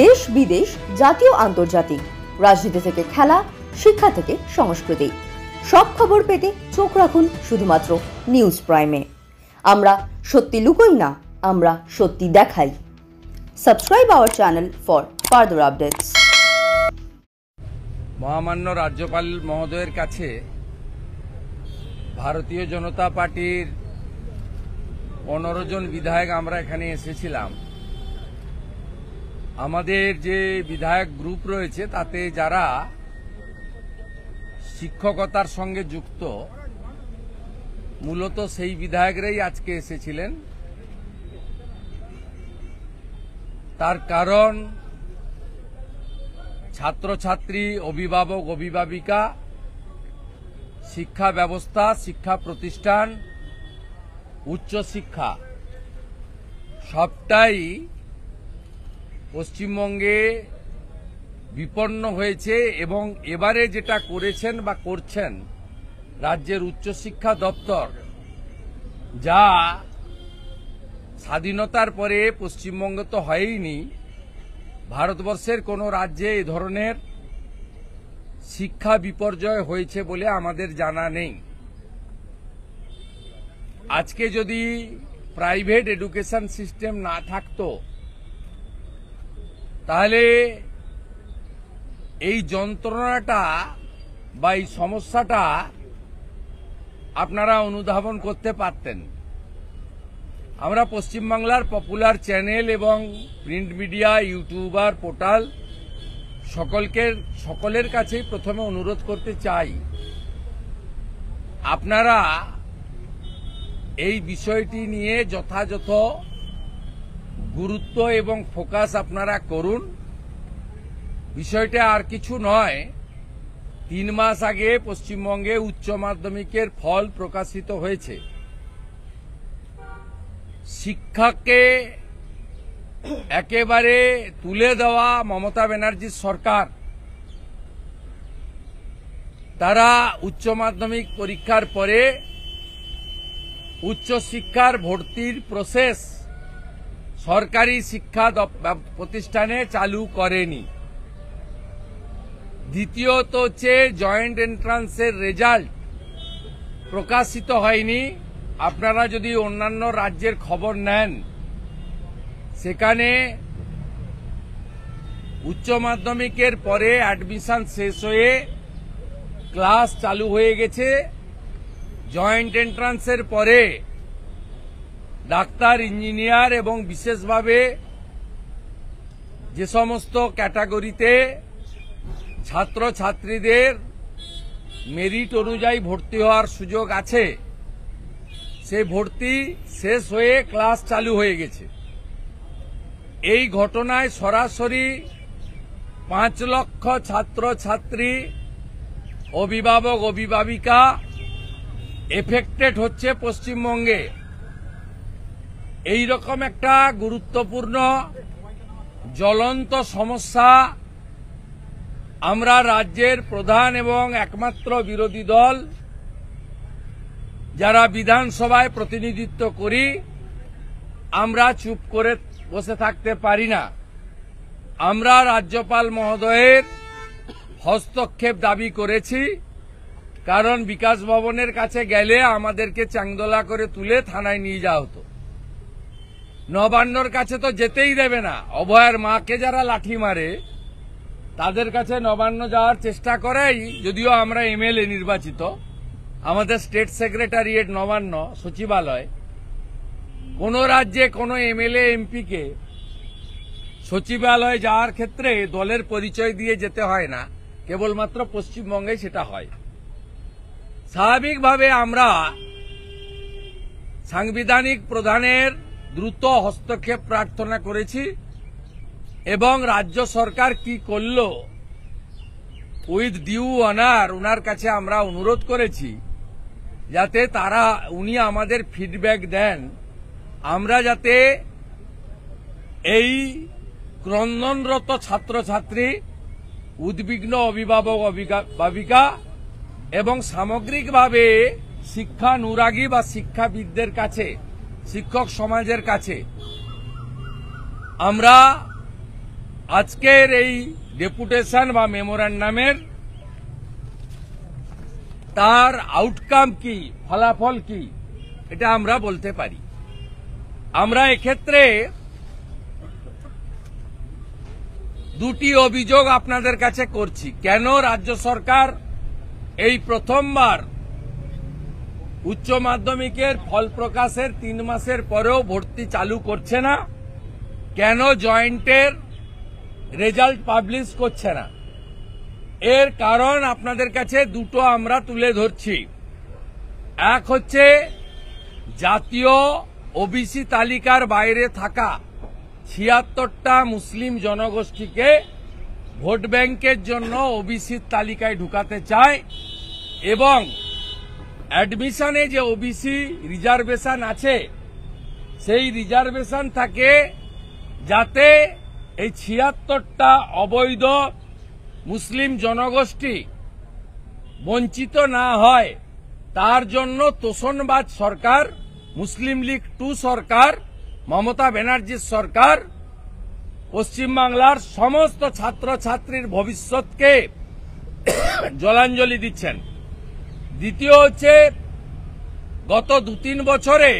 দেশ বিদেশ, জাতীয় আন্তর্জাতিক, রাজনীতি থেকে খেলা, শিক্ষা থেকে সংস্কৃতি, সব খবর পেতে চোখ রাখুন শুধুমাত্র নিউজ প্রাইমে। আমরা সত্যি লুকোই না, আমরা সত্যি দেখাই। Subscribe our channel for further updates. মহামান্য রাজ্যপাল মহোদয়ের কাছে ভারতীয় জনতা পার্টির 15 জন বিধায়ক আমরা এখানে এসেছিলাম। আমাদের যে বিধায়ক গ্রুপ রয়েছে তাতে যারা শিক্ষকতার সঙ্গে যুক্ত, মূলত সেই বিধায়করাই আজকে এসেছিলেন। তার কারণ ছাত্রছাত্রী, অভিভাবক, অভিভাবিকা, শিক্ষা ব্যবস্থা, শিক্ষা প্রতিষ্ঠান, উচ্চশিক্ষা সবটাই পশ্চিমবঙ্গে বিপন্ন হয়েছে এবং এবারে যেটা করেছেন বা করছেন রাজ্যের উচ্চশিক্ষা দপ্তর, যা স্বাধীনতার পরে পশ্চিমবঙ্গ তো হয়ইনি, ভারতবর্ষের কোনো রাজ্যে এ ধরনের শিক্ষা বিপর্যয় হয়েছে বলে আমাদের জানা নেই। আজকে যদি প্রাইভেট এডুকেশন সিস্টেম না থাকতো তাহলে এই যন্ত্রণাটা বা এই সমস্যাটা আপনারা অনুধাবন করতে পারতেন। আমরা পশ্চিমবাংলার পপুলার চ্যানেল এবং প্রিন্ট মিডিয়া, ইউটিউবার, পোর্টাল সকলের কাছেই প্রথমে অনুরোধ করতে চাই, আপনারা এই বিষয়টি নিয়ে যথাযথ গুরুত্ব এবং ফোকাস আপনারা করুন। বিষয়টা আর কিছু নয়, 3 মাস আগে পশ্চিমবঙ্গে উচ্চ মাধ্যমিকের ফল প্রকাশিত হয়েছে। শিক্ষাকে একেবারে তুলে দেওয়া মমতা ব্যানার্জির সরকার, তারা উচ্চ মাধ্যমিক পরীক্ষার পরে উচ্চশিক্ষার ভর্তির প্রসেস সরকারি শিক্ষা প্রতিষ্ঠানে চালু করেনি। দ্বিতীয়ত হচ্ছে জয়েন্ট এন্ট্রান্সের রেজাল্ট প্রকাশিত হয়নি। আপনারা যদি অন্যান্য রাজ্যের খবর নেন, সেখানে উচ্চ মাধ্যমিকের পরে অ্যাডমিশন শেষ হয়ে ক্লাস চালু হয়ে গেছে। জয়েন্ট এন্ট্রান্সের পরে ডাক্তার, ইঞ্জিনিয়ার এবং বিশেষভাবে যে সমস্ত ক্যাটাগরিতে ছাত্রছাত্রীদের মেরিট অনুযায়ী ভর্তি হওয়ার সুযোগ আছে, সেই ভর্তি শেষ হয়ে ক্লাস চালু হয়ে গেছে। এই ঘটনায় সরাসরি 5 লক্ষ ছাত্রছাত্রী, অভিভাবক, অভিভাবিকা এফেক্টেড হচ্ছে পশ্চিমবঙ্গে। এই রকম একটা গুরুত্বপূর্ণ জ্বলন্ত সমস্যা আমরা রাজ্যের প্রধান এবং একমাত্র বিরোধী দল যারা বিধানসভায় প্রতিনিধিত্ব করি, আমরা চুপ করে বসে থাকতে পারি না। আমরা রাজ্যপাল মহোদয়ের হস্তক্ষেপ দাবি করেছি, কারণ বিকাশ ভবনের কাছে গেলে আমাদেরকে চাংদোলা করে তুলে থানায় নিয়ে যাওয়া হতো। নবান্নর কাছে তো যেতেই দেবে না। অভয়ের মাকে যারা লাঠি মারে তাদের কাছে নবান্ন যাওয়ার চেষ্টা করাই, যদিও আমরা এমএলএ নির্বাচিত, আমাদের স্টেট সেক্রেটারিয়েট নবান্ন সচিবালয়। কোন রাজ্যে কোন এমএলএ এমপিকে সচিবালয়ে যাওয়ার ক্ষেত্রে দলের পরিচয় দিয়ে যেতে হয় না, কেবলমাত্র পশ্চিমবঙ্গে সেটা হয়। স্বাভাবিকভাবে আমরা সাংবিধানিক প্রধানের দ্রুত হস্তক্ষেপ প্রার্থনা করেছি এবং রাজ্য সরকার কি করল উইথ ডিউ অনার ওনার কাছে আমরা অনুরোধ করেছি যাতে উনি আমাদের ফিডব্যাক দেন, আমরা যাতে এই ক্রন্দনরত ছাত্রছাত্রী, উদ্বিগ্ন অভিভাবক, অভিভাবিকা এবং সামগ্রিকভাবে শিক্ষানুরাগী বা শিক্ষাবিদদের কাছে, শিক্ষক সমাজের কাছে আমরা আজকের এই ডেপুটেশন বা মেমোরেন্ডামের তার আউটকাম কি, ফলাফল কি, এটা আমরা বলতে পারি। আমরা এক্ষেত্রে দুটি অভিযোগ আপনাদের কাছে করছি। কেন রাজ্য সরকার এই প্রথমবার উচ্চ মাধ্যমিকের ফল প্রকাশের 3 মাসের পরেও ভর্তি চালু করছে না, কেন জয়েন্টের রেজাল্ট পাবলিশ করছে না, এর কারণ আপনাদের কাছে দুটো আমরা তুলে ধরছি। এক হচ্ছে জাতীয় ওবিসি তালিকার বাইরে থাকা 76টা মুসলিম জনগোষ্ঠীকে ভোট ব্যাংকের জন্য ওবিসির তালিকায় ঢুকাতে চায় এবং অ্যাডমিশনে যে ওবিসি রিজার্ভেশন আছে সেই রিজার্ভেশন থাকে যাতে এই 76টা অবৈধ মুসলিম জনগোষ্ঠী বঞ্চিত না হয়, তার জন্য তোষণবাজ সরকার, মুসলিম লীগ 2 সরকার, মমতা ব্যানার্জির সরকার পশ্চিমবাংলার সমস্ত ছাত্রছাত্রীর ভবিষ্যৎকে জলাঞ্জলি দিচ্ছেন। দ্বিতীয় হচ্ছে গত 2-3 বছরে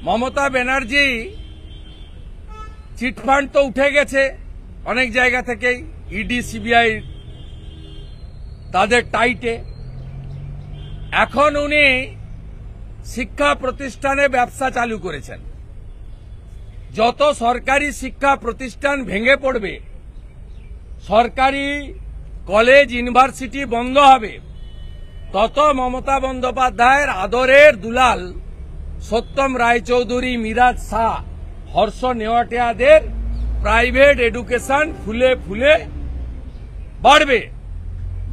মমতা ব্যানার্জি চিটফান্ড তো উঠে গেছে অনেক জায়গা থেকেই, ইডি সিবিআই তাদের টাইটে। এখন উনি শিক্ষা প্রতিষ্ঠানে ব্যবসা চালু করেছেন। যত সরকারি শিক্ষা প্রতিষ্ঠান ভেঙে পড়বে, সরকারি কলেজ ইউনিভার্সিটি বন্ধ হবে, তত মমতা বন্দ্যোপাধ্যায়ের আদরের দুলাল সত্যম রায়চৌধুরী, মিরাজ শাহ, হর্ষ নেওয়াটিয়াদের প্রাইভেট এডুকেশন ফুলে ফুলে বাড়বে।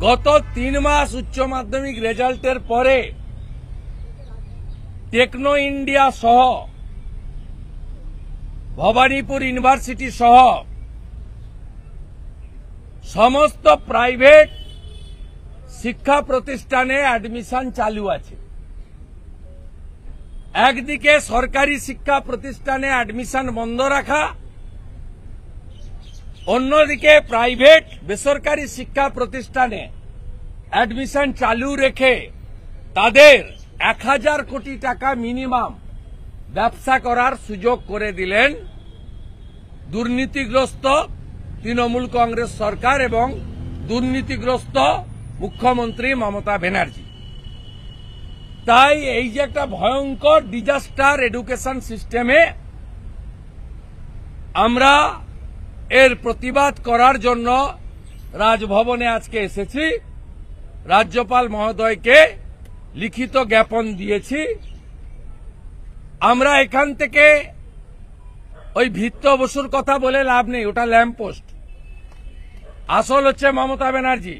গত 3 মাস উচ্চ মাধ্যমিক রেজাল্টের পরে টেকনো ইন্ডিয়া সহ, ভবানীপুর ইউনিভার্সিটি সহ সমস্ত প্রাইভেট শিক্ষা প্রতিষ্ঠানে অ্যাডমিশন চালু আছে। একদিকে সরকারি শিক্ষা প্রতিষ্ঠানে অ্যাডমিশন বন্ধ রাখা, অন্যদিকে প্রাইভেট বেসরকারি শিক্ষা প্রতিষ্ঠানে অ্যাডমিশন চালু রেখে তাদের 1000 কোটি টাকা মিনিমাম ব্যবসা করার সুযোগ করে দিলেন দুর্নীতিগ্রস্ত তৃণমূল কংগ্রেস সরকার এবং দুর্নীতিগ্রস্ত মুখ্যমন্ত্রী মমতা ব্যানার্জি। তাই এই যে একটা ভয়ঙ্কর ডিজাস্টার এডুকেশন সিস্টেমে, আমরা এর প্রতিবাদ করার জন্য রাজভবনে আজকে এসেছি। রাজ্যপাল মহোদয়কে লিখিত জ্ঞাপন দিয়েছি। আমরা এখান থেকে ওই ভিত্ত বসুর কথা বলে লাভ নেই, ওটা ল্যাম্পপোস্ট। আসল হচ্ছে মমতা ব্যানার্জি।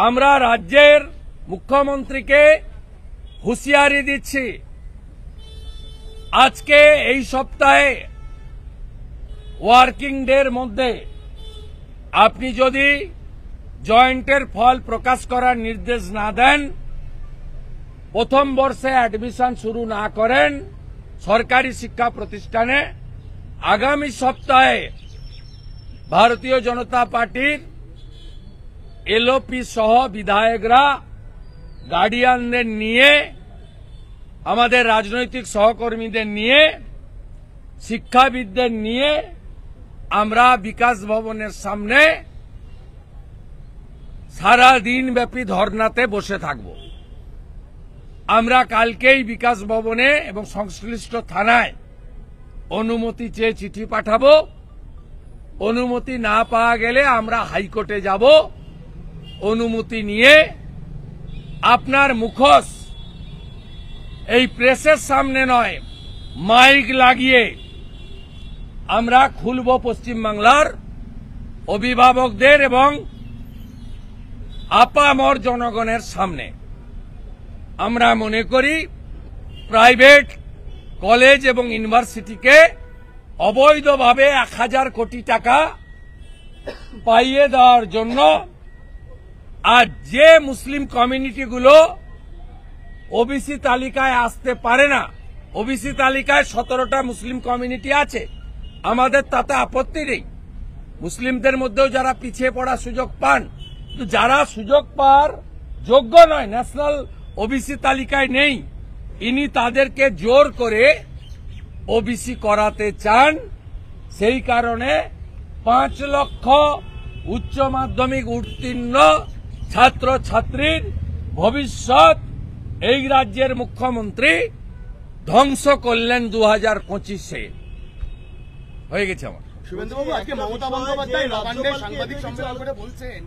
আমরা রাজ্যের মুখ্যমন্ত্রীকে হুঁশিয়ারি দিচ্ছি, আজকে এই সপ্তাহে ওয়ার্কিং ডের মধ্যে আপনি যদি জয়েন্টের ফল প্রকাশ করার নির্দেশ না দেন, প্রথম বর্ষে অ্যাডমিশন শুরু না করেন সরকারি শিক্ষা প্রতিষ্ঠানে, আগামী সপ্তাহে ভারতীয় জনতা পার্টির এলওপি সহ বিধায়করা গার্ডিয়ানদের নিয়ে, আমাদের রাজনৈতিক সহকর্মীদের নিয়ে, শিক্ষাবিদদের নিয়ে আমরা বিকাশ ভবনের সামনে সারা দিন ব্যাপী ধর্নাতে বসে থাকব। আমরা কালকেই বিকাশ ভবনে এবং সংশ্লিষ্ট থানায় অনুমতি চেয়ে চিঠি পাঠাবো। অনুমতি না পাওয়া গেলে আমরা হাইকোর্টে যাব। অনুমতি নিয়ে আপনার মুখোশ এই প্রেসের সামনে নয়, মাইক লাগিয়ে আমরা খুলব পশ্চিমবাংলার অভিভাবকদের এবং আপামর জনগণের সামনে। আমরা মনে করি প্রাইভেট কলেজ এবং ইউনিভার্সিটিকে অবৈধভাবে 1000 কোটি টাকা পাইয়ে দেওয়ার জন্য, আর যে মুসলিম কমিউনিটিগুলো ওবিসি তালিকায় আসতে পারে না, ওবিসি তালিকায় 17টা মুসলিম কমিউনিটি আছে, আমাদের তাতে আপত্তি নেই, মুসলিমদের মধ্যেও যারা পিছিয়ে পড়ার সুযোগ পান, কিন্তু যারা সুযোগ পাওয়ার যোগ্য নয়, ন্যাশনাল ওবিসি তালিকায় নেই, ইনি তাদেরকে জোর করে ওবিসি করাতে চান। সেই কারণে 5 লক্ষ উচ্চ মাধ্যমিক উত্তীর্ণ ছাত্র ছাত্রীর ভবিষ্যৎ এই রাজ্যের মুখ্যমন্ত্রী ধ্বংস করলেন 2025-এ। হয়ে গেছে আমার। শুভেন্দুবাবু, আজকে মমতা বন্দ্যোপাধ্যায় নবান্নে সাংবাদিক সম্মেলন করে বলছেন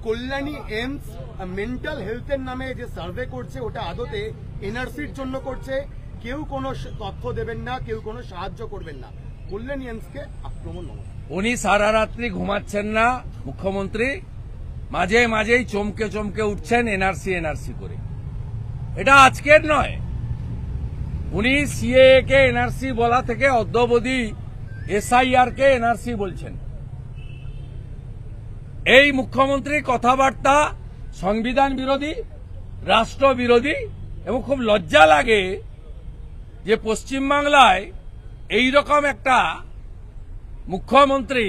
কল্যাণী এমস মেন্টাল হেলথের নামে যে সার্ভে করছে ওটা আদতে এনআরসির জন্য করছে, কেউ কোনো তথ্য দেবেন না, কেউ কোনো সাহায্য করবেন না। কল্যাণী এমসকে আক্রমণ মমতা। উনি সারা রাত্রি ঘুমাচ্ছেন না মুখ্যমন্ত্রী, মাঝে মাঝেই চমকে চমকে উঠছেন এনআরসি করে। এটা আজকের নয়, উনি সিএএ কে এনআরসি বলা থেকে অদ্যাবধি এসআইআর কে এনআরসি বলছেন। এই মুখ্যমন্ত্রীর কথাবার্তা সংবিধান বিরোধী, রাষ্ট্র বিরোধী, এবং খুব লজ্জা লাগে যে পশ্চিমবাংলায় এইরকম একটা মুখ্যমন্ত্রী,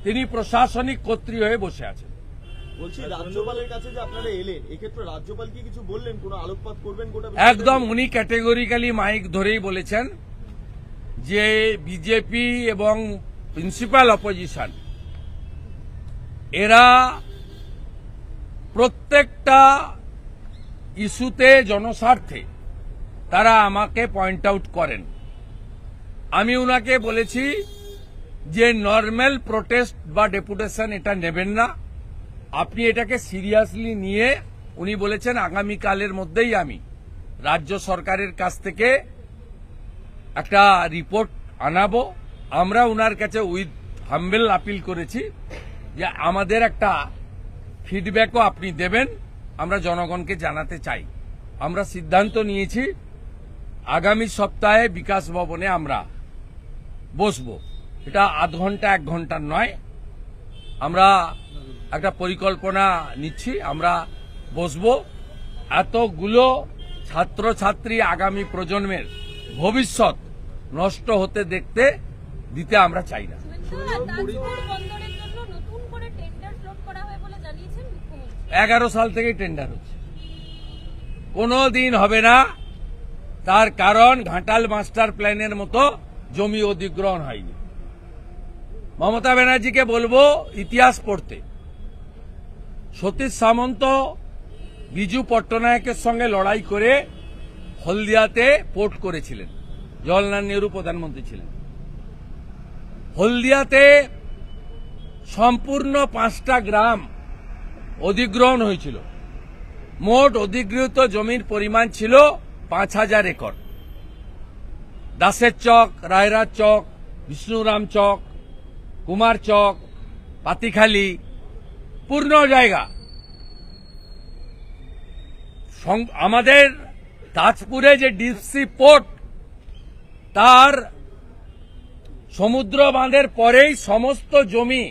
তিনি প্রশাসনিক কর্ত্রী হয়ে বসে আছেন। বলছি, রাজ্যপালের কাছে যে আপনারা এলেন, এক্ষেত্রে রাজ্যপাল কি কিছু বললেন, কোনো আলোকপাত করবেন? একদম উনি ক্যাটেগরিক্যালি মাইক ধরেই বলেছেন যে বিজেপি এবং প্রিন্সিপাল অপোজিশন এরা প্রত্যেকটা ইস্যুতে জনস্বার্থে তারা আমাকে পয়েন্ট আউট করেন। আমি উনাকে বলেছি যে নর্মাল প্রোটেস্ট বা ডেপুটেশন এটা নেবেন না, আপনি এটাকে সিরিয়াসলি নিয়ে, উনি বলেছেন আগামীকালের মধ্যেই আমি রাজ্য সরকারের কাছ থেকে একটা রিপোর্ট আনাবো। আমরা উনার কাছে উইথ হাম্বেল আপিল করেছি যে আমাদের একটা ফিডব্যাকও আপনি দেবেন, আমরা জনগণকে জানাতে চাই। আমরা সিদ্ধান্ত নিয়েছি আগামী সপ্তাহে বিকাশ ভবনে আমরা বসবো। এটা আধ ঘন্টা 1 ঘন্টার নয়, আমরা একটা পরিকল্পনা নিচ্ছি, আমরা বসবো। এতগুলো ছাত্রছাত্রী আগামী প্রজন্মের ভবিষ্যৎ নষ্ট হতে দিতে আমরা চাই না। 11 সাল থেকেই টেন্ডার হচ্ছে, কোনো দিন হবে না। তার কারণ ঘাটাল মাস্টার প্ল্যানের মতো জমি অধিগ্রহণ হয়নি। মমতা ব্যানার্জিকে বলবো ইতিহাস পড়তে। সতীশ সামন্ত বিজু পট্টনায়কের সঙ্গে লড়াই করে হলদিয়াতে পোর্ট করেছিলেন, জওহরলাল নেহরু প্রধানমন্ত্রী ছিলেন। হলদিয়াতে সম্পূর্ণ 5টা গ্রাম অধিগ্রহণ হয়েছিল। মোট অধিগৃহীত জমির পরিমাণ ছিল 5000 একর। দাসের চক, রায়রাজ চক, বিষ্ণুরাম চক, কুমার চক, পাতিখালি, পূর্ণ জায়গা। আমাদের তাজপুরে যে ডিপসি পোর্ট, তার সমুদ্র বাঁধের পরেই সমস্ত জমি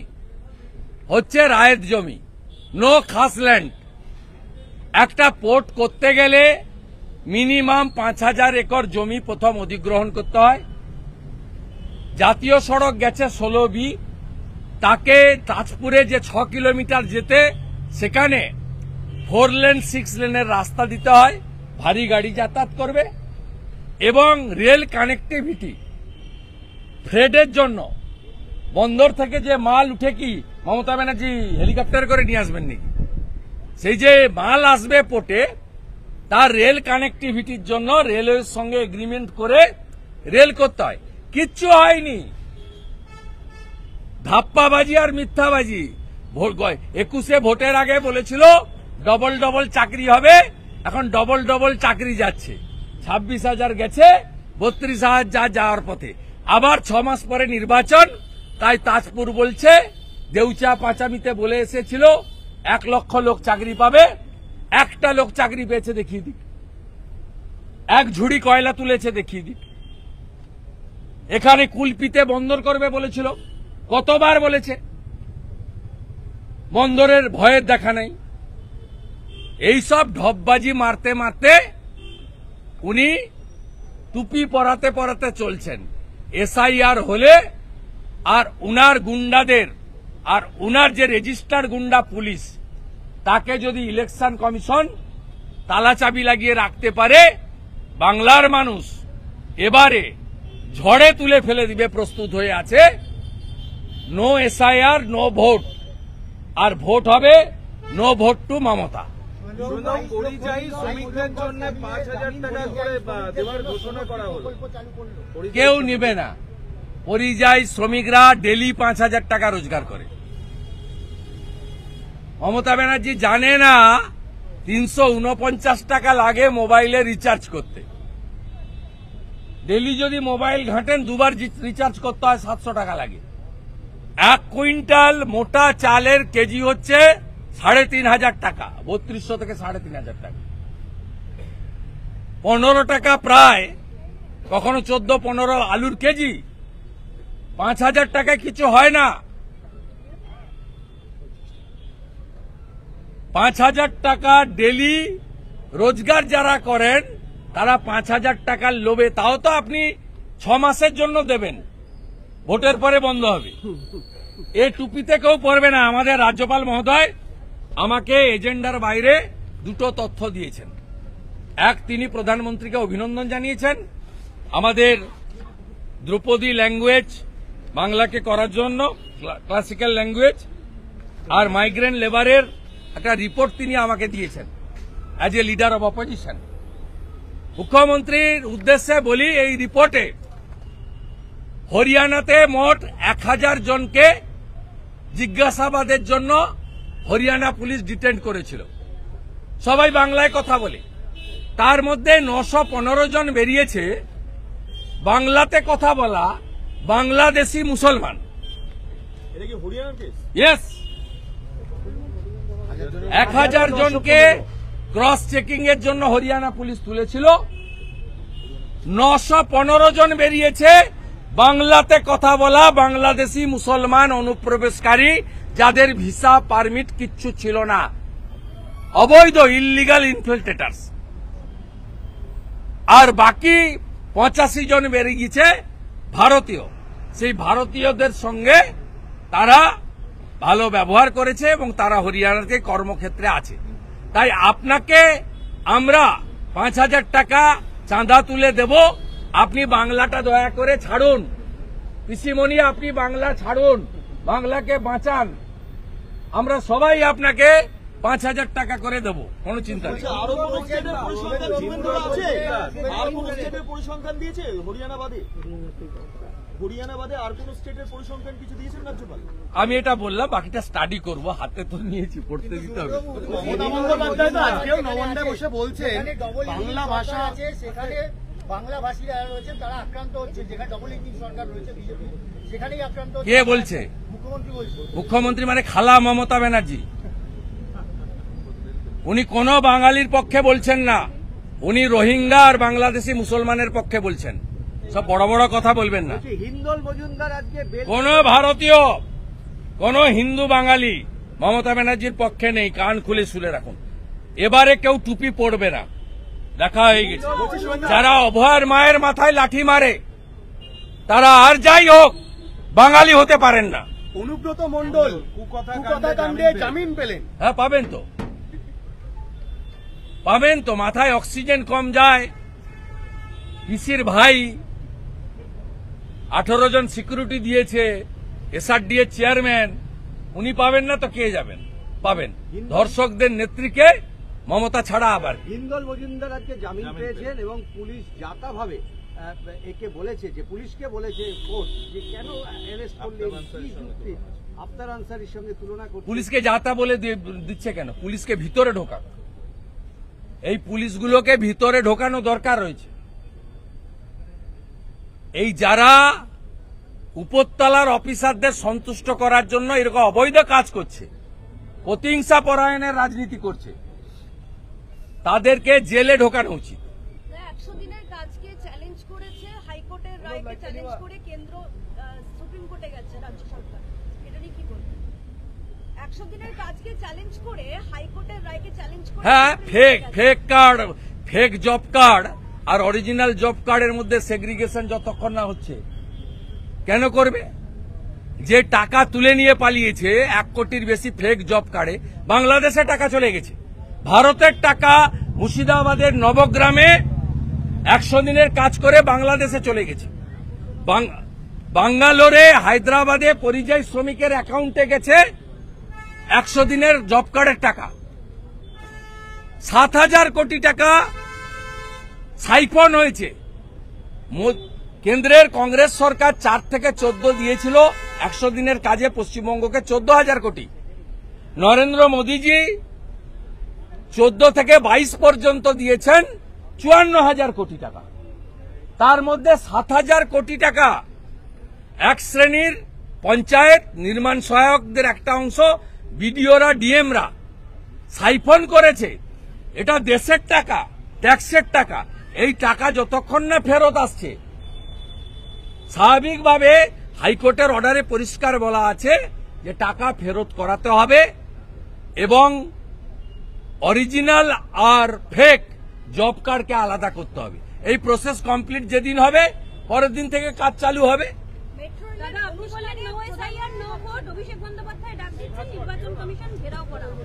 হচ্ছে রায়েত জমি, নো খাস ল্যান্ড। একটা পোর্ট করতে গেলে মিনিমাম 5000 একর জমি প্রথম অধিগ্রহণ করতে হয়। জাতীয় সড়ক গেছে 16B, তাকে তাজপুরে যে 6 কিলোমিটার যেতে, সেখানে 4 লেন 6 লেনের রাস্তা দিতে হয়, ভারী গাড়ি যাতায়াত করবে। এবং রেল কানেক্টিভিটি, ফ্রেডের জন্য বন্দর থেকে যে মাল উঠে, কি মমতা ব্যানার্জি হেলিকপ্টার করে নিয়ে আসবেন নাকি? সেই যে মাল আসবে পোর্টে, তার রেল কানেক্টিভিটির জন্য রেলওয়ের সঙ্গে এগ্রিমেন্ট করে রেল করতে হয়। কিচ্ছু হয়নি, ধাপ্পাবাজি আর মিথ্যাবাজি। 21-এ ভোটের আগে বলেছিল ডবল ডবল চাকরি হবে, এখন ডবল ডবল চাকরি যাচ্ছে। 26,000 গেছে, 32,000 যাওয়ার পথে। আবার 6 মাস পরে নির্বাচন, তাই তাজপুর বলছে দেউচা পাঁচামিতে বলে এসেছিল 1 লক্ষ লোক চাকরি পাবে, একটা লোক চাকরি পেয়েছে দেখিয়ে দিক, 1 ঝুড়ি কয়লা তুলেছে দেখিয়ে দিক। এখানে কুলপিতে বন্দর করবে বলেছিল, কতবার বলেছে, বন্দরের ভয়ের দেখা নেই। এইসব ঢপবাজি মারতে মারতে উনি টুপি পরাতে পরাতে চলছেন। এসআইআর হলে আর উনার গুন্ডাদের আর উনার যে রেজিস্টার গুন্ডা পুলিশ তাকে যদি ইলেকশন কমিশন তালাচাবি লাগিয়ে রাখতে পারে, বাংলার মানুষ এবারে ঝড়ে তুলে ফেলে দিবে, প্রস্তুত হয়ে আছে। নো এসআইআর, নো ভোট, আর ভোট হবে নো ভোট টু মমতা। পরিযায়ী শ্রমিকদের জন্য 5,000 টাকা করে দেওয়ার ঘোষণা করা হলো। কেউ নিবে না। পরিযায়ী শ্রমিকরা ডেলি 5,000 টাকা রোজগার করে। মমতা ব্যানার্জি জানে না 349 টাকা লাগে মোবাইলে রিচার্জ করতে। ডেলি যদি মোবাইল ঘাঁটেন দুবার রিচার্জ করতে হয়, 700 টাকা লাগে। 1 কুইন্টাল মোটা চালের কেজি হচ্ছে 3,500 টাকা, 3200 থেকে 3,500 টাকা। 15 টাকা প্রায়, কখনো 14-15 আলুর কেজি। 5,000 টাকায় কিছু হয় না। 5,000 টাকা ডেলি রোজগার যারা করেন তারা 5,000 টাকার লোভে, তাও তো আপনি 6 মাসের জন্য দেবেন, ভোটের পরে বন্ধ হবে। এ টুপিতে কেউ পড়বে না। আমাদের রাজ্যপাল মহোদয় আমাকে এজেন্ডার বাইরে দুটো তথ্য দিয়েছেন। এক, তিনি প্রধানমন্ত্রীকে অভিনন্দন জানিয়েছেন আমাদের ধ্রুপদী ল্যাঙ্গুয়েজ বাংলাকে করার জন্য, ক্লাসিক্যাল ল্যাঙ্গুয়েজ, আর মাইগ্রেন্ট লেবারের একটা রিপোর্ট তিনি আমাকে দিয়েছেন as a leader of opposition. মুখ্যমন্ত্রীর উদ্দেশ্যে বলি, এই রিপোর্টে হরিয়ানাতে মোট 1,000 জনকে জিজ্ঞাসাবাদের জন্য হরিয়ানা পুলিশ ডিটেইন করেছিল। সবাই বাংলায় কথা বলে। তার মধ্যে 915 জন বেরিয়েছে বাংলাতে কথা বলা বাংলাদেশি মুসলমান। এটা কি হরিয়ানার কেস? ইয়েস, 1,000 জনকে ক্রস চেকিং এর জন্য হরিয়ানা পুলিশ তুলেছিল। 915 জন বেরিয়েছে বাংলাতে কথা বলা বাংলাদেশি মুসলমান অনুপ্রবেশকারী, যাদের ভিসা পারমিট কিচ্ছু ছিল না, অবৈধ ইললিগাল ইনফিল্ট্রেটার্স। আর বাকি 85 জন বেরিয়েছে ভারতীয়। সেই ভারতীয়দের সঙ্গে তারা ভালো ব্যবহার করেছে এবং তারা হরিয়ানাতে কর্মক্ষেত্রে আছে। তাই আপনাকে আমরা 5,000 টাকা চাঁদা তুলে দেব, আপনি বাংলাটা দয়া করে ছাড়ুন। পিসিমণি, আপনি বাংলা ছাড়ুন, বাংলাকে বাঁচান। আমরা সবাই আপনাকে 5,000 টাকা করে দেব, কোনো চিন্তা নেই। আরো কোন স্টেটের পরিসংখ্যান শুভেন্দু আছে? আর কোন স্টেটের পরিসংখ্যান দিয়েছে হরিয়ানা বাদে? হরিয়ানা বাদে আর কোন স্টেটের পরিসংখ্যান কিছু দিয়েছেন রাজ্যপাল? আমি এটা বললাম, বাকিটা স্টাডি করব, হাতে তো নিয়েছি, পড়তে দিতে হবে। মমতা বন্দ্যোপাধ্যায় তো আজকেও নবান্নে বসে বলছেন বাংলা ভাষা আছে, সেখানে বাংলা ভাষীরা রয়েছেন, তারা আক্রান্ত হচ্ছে। যেখানে ডবল ইঞ্জিন সরকার রয়েছে বিজেপি, সেখানেই আক্রান্ত হচ্ছে। কে বলছে? মুখ্যমন্ত্রী বলছে। মুখ্যমন্ত্রী মানে খালা মমতা ব্যানার্জি। উনি কোন বাঙালির পক্ষে বলছেন না, উনি রোহিঙ্গা আর বাংলাদেশি মুসলমানের পক্ষে বলছেন। সব বড় বড় কথা বলবেন না। হিন্দল মজুমদার আজকে কোন ভারতীয়, কোন হিন্দু বাঙালি মমতা ব্যানার্জির পক্ষে নেই, কান খুলে শুনে রাখুন। এবারে কেউ টুপি পড়বে না, দেখা হয়ে গেছে। যারা অভয়ের মায়ের মাথায় লাঠি মারে তারা আর যাই হোক বাঙালি হতে পারেন না। অনুব্রত মণ্ডল কুকথা কাণ্ডে জামিন পেলেন। হ্যাঁ, পাবেন তো, পাবেন তো। মাথায় অক্সিজেন কম যায়, পিসির ভাই 18 জন সিকিউরিটি দিয়েছে, এসআরডি এর চেয়ারম্যান, উনি পাবেন না তো কে যাবেন? পাবেন। ধর্ষকদের নেত্রীকে মমতা ছাড়া আবার কি? হিন্দল মজুমদার আজকে জামিন পেয়েছেন এবং পুলিশ যাতাভাবে একে বলেছে, যে পুলিশকে বলেছে কোর্ট, যে কেন অ্যারেস্ট করলেন, কি যুক্তি আফতার আনসারির সঙ্গে তুলনা করছে। পুলিশকে যাতা বলে দিচ্ছে কেন? পুলিশকে ভিতরে ঢোকাক, এই পুলিশগুলোকে ভিতরে ঢোকানো দরকার রয়েছে। এই যারা উপরতলার অফিসারদের সন্তুষ্ট করার জন্য এরকম অবৈধ কাজ করছে, প্রতিহিংসা পরায়ণের রাজনীতি করছে, তাদেরকে জেলে ঢোকানো উচিত। 100 দিনের কাজকে চ্যালেঞ্জ করেছে, হাইকোর্টের রায়কে চ্যালেঞ্জ করে কেন্দ্র সুপ্রিম কোর্টে গেছে রাজ্য সরকার। এটা নিয়ে কি বলবেন? 100 দিনের কাজকে চ্যালেঞ্জ করে হাইকোর্টের রায়কে চ্যালেঞ্জ করে, হ্যাঁ, fake card, fake job card আর অরিজিনাল জব কার্ডের মধ্যে সেগ্রিগেশন যতক্ষণ না হচ্ছে, কেন করবে? যে টাকা তুলে নিয়ে পালিয়েছে 1 কোটির বেশি ফেক জব কার্ডে, বাংলাদেশে টাকা চলে গেছে। ভারতের টাকা মুর্শিদাবাদের নবগ্রামে 100 দিনের কাজ করে বাংলাদেশে চলে গেছে। বাঙ্গালোরে, হায়দ্রাবাদে পরিযায়ী শ্রমিকের অ্যাকাউন্টে গেছে 100 দিনের জব কার্ডের টাকা। 7,000 কোটি টাকা সাইফন হয়েছে। কেন্দ্রের কংগ্রেস সরকার 4 থেকে 14 দিয়েছিল 100 দিনের কাজে পশ্চিমবঙ্গকে 14,000 কোটি। নরেন্দ্র মোদীজি 14 থেকে 22 পর্যন্ত দিয়েছেন 54,000 কোটি টাকা। তার মধ্যে 7,000 কোটি টাকা এক শ্রেণীর পঞ্চায়েত নির্মাণ সহায়কদের একটা অংশ বিডিওরা, ডিএমরা সাইফন করেছে। এটা দেশের টাকা, ট্যাক্সের টাকা। এই টাকা যতক্ষণ না ফেরত আসছে, স্বাভাবিকভাবে হাইকোর্টের অর্ডারে পরিষ্কার বলা আছে যে টাকা ফেরত করাতে হবে এবং অরিজিনাল আর ফেক জব কার্ডকে আলাদা করতে হবে। এই প্রসেস কমপ্লিট যেদিন হবে, পরের দিন থেকে কাজ চালু হবে। দাদা, আপনি বলেন no SIR no vote, Abhishek Bandyopadhyay ডাক দিচ্ছেন নির্বাচন কমিশন ঘেরাও করা হবে।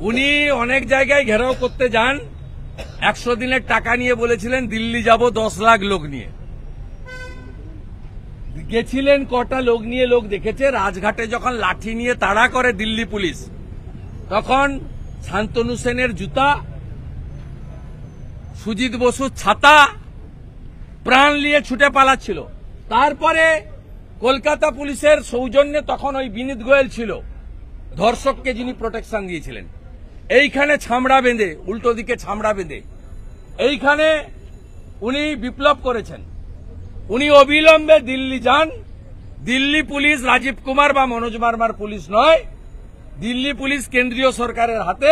উনি অনেক জায়গায় ঘেরাও করতে যান। 100 দিনের টাকা নিয়ে বলেছিলেন দিল্লি যাব 10 লাখ লোক নিয়ে। গেছিলেন কটা লোক নিয়ে? লোক দেখেছে। রাজঘাটে যখন লাঠি নিয়ে তাড়া করে দিল্লি পুলিশ, তখন শান্তনু সেনের জুতা, সুজিত বসুর ছাতা, প্রাণ নিয়ে ছুটে পালাচ্ছিল। তারপরে কলকাতা পুলিশের সৌজন্যে তখন ওই বিনীত গোয়েল ছিল ধর্ষককে, যিনি প্রোটেকশন দিয়েছিলেন। এইখানে ছামড়া বেঁধে, উল্টো দিকে ছামড়া বেঁধে এইখানে উনি বিপ্লব করেছেন। উনি অবিলম্বে দিল্লি যান। দিল্লি পুলিশ রাজীব কুমার বা মনোজ বার্মার পুলিশ নয়, দিল্লি পুলিশ কেন্দ্রীয় সরকারের হাতে।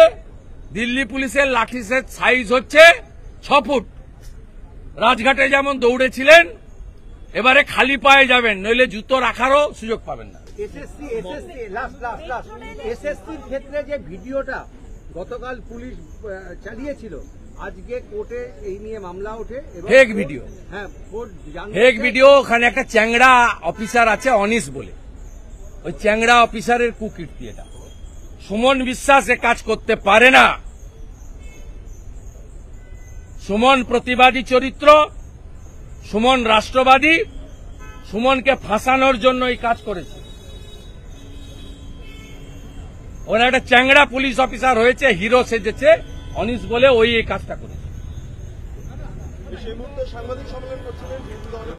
দিল্লি পুলিশের লাঠিসের সাইজ হচ্ছে 6 ফুট। রাজঘাটে যেমন দৌড়েছিলেন, এবারে খালি পায়ে যাবেন, নইলে জুতো রাখারও সুযোগ পাবেন না। এসএসসির ক্ষেত্রে যে ভিডিওটা গতকাল পুলিশ চালিয়েছিল, আজকে কোর্টে এই নিয়ে মামলা ওঠে। ফেক ভিডিও, হ্যাঁ, কোর্ট ফেক ভিডিও। ওখানে একটা চ্যাংড়া অফিসার আছে অনিশ বলে, ওই চ্যাংড়া অফিসারের কুকীর্তি এটা। সুমন বিশ্বাস এ কাজ করতে পারে না। সুমন প্রতিবাদী চরিত্র, সুমন রাষ্ট্রবাদী। সুমনকে ফাঁসানোর জন্য এই কাজ করেছে। ওরা একটা চ্যাংড়া পুলিশ অফিসার হয়েছে, হিরো সেজেছে অনিশ বলে, ওই এই কাজটা করেছে। সেই মুহূর্তে সাংবাদিক সম্মেলন করছিলেন।